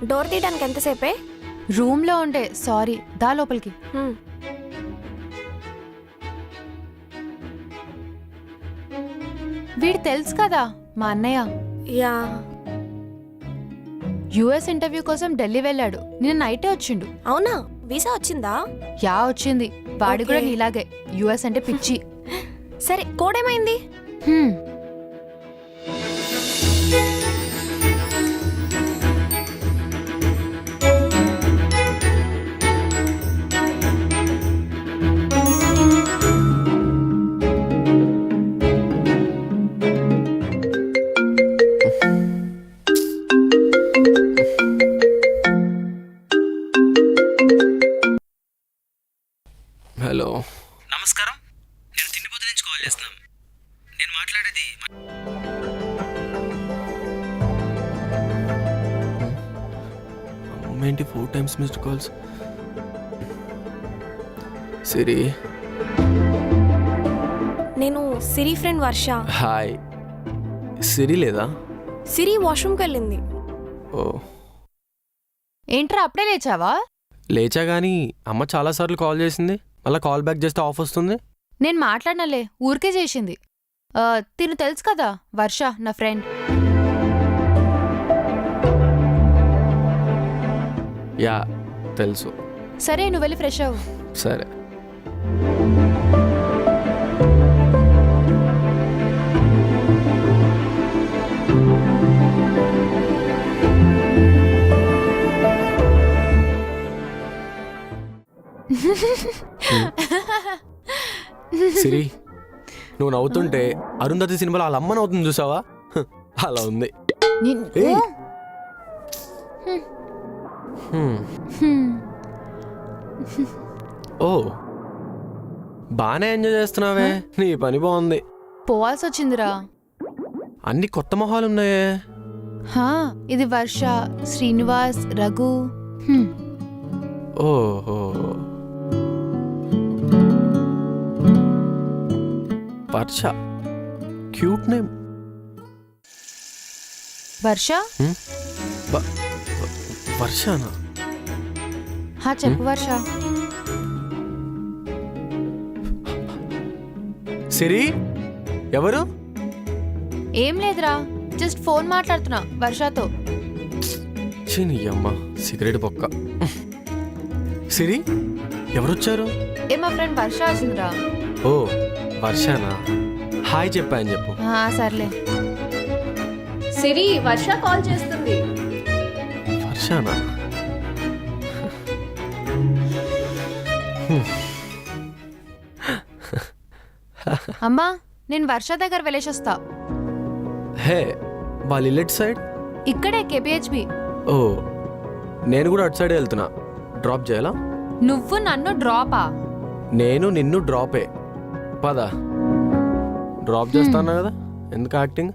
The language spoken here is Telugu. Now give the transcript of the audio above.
డోర్ తీయడానికి ఎంతసేపే? రూమ్ లో ఉండే. సారీ, దా లోపలికి. వీడు తెలుసు కదా మా అన్నయ్య. యా. యుఎస్ ఇంటర్వ్యూ కోసం ఢిల్లీ వెళ్ళాడు. నిన్న నైటే వచ్చిండు. అవునా? వీసా వచ్చిందా? యా వచ్చింది. వాడి కూడా నీలాగే యుఎస్ అంటే పిచ్చి. సరే, కోడేమైంది? హలో, నమస్కారం. నేను తిండిపోతు నుంచి కాల్ చేస్తున్నాం. నేను మాట్లాడేది ఏంటి 4 times మిస్డ్ కాల్స్? సిరి. నేను సిరి ఫ్రెండ్ వర్ష. హాయ్. సిరి లేదా? సిరి వాష్రూమ్కి వెళ్ళింది. ఓ, ఏంట్రా అప్పుడే లేచావా? లేచా కానీ అమ్మ చాలాసార్లు కాల్ చేసింది. మళ్ళీ కాల్ బ్యాక్ చేస్తే ఆఫ్ వస్తుంది. నేను మాట్లాడినలే, ఊరికే చేసింది. తిను తెలుసు కదా, వర్ష నా ఫ్రెండ్. యా తెలుసు. సరే, నువ్వు వెళ్ళి ఫ్రెష్ అవ్వు. సరే. సిరి, నువ్వు నవ్వుతుంటే అరుంధతి సినిమాలో వాళ్ళ అమ్మ నవ్వుతుంది చూసావా? అలా ఉంది. ఏయ్. ఓ, బానే ఎంజాయ్ చేస్తున్నావే. నీ పని బాగుంది. పోవాల్సి వచ్చిందిరా. అన్ని కొత్త మొహాలున్నాయే. ఇది వర్ష, శ్రీనివాస్, రఘు. ఓహో, వర్ష. Cute name. వర్ష? వర్షనా? చెప్పు వర్ష. సిరి, ఎవరు? ఏం లేదురా, జస్ట్ ఫోన్ మాట్లాడుతున్నా వర్షతో. చిని అమ్మ, సిగరెట్ బొక్క. సిరి, ఎవరొచ్చారు? మా ఫ్రెండ్ వర్ష వచ్చిందిరా. ఓ, వర్షనా? హాయ్ చెప్పా అని చెప్పు. సర్లే. సిరి, వర్ష కాల్ చేస్తుంది. వర్షనా? అమ్మా, నేను వర్ష దగ్గర వెళ్ళేసొస్తా. హే, వాళ్ళ ఇల్లు ఎటు సైడ్? ఇక్కడే కేపీహెచ్బి. ఓ, నేను కూడా అటు సైడ్ వెళ్తున్నా. డ్రాప్ చేయాలా? నువ్వు నన్ను డ్రాపా? నేను నిన్ను డ్రాపే. పద, డ్రాప్ చేస్తాను కదా, ఎందుకు యాక్టింగ్?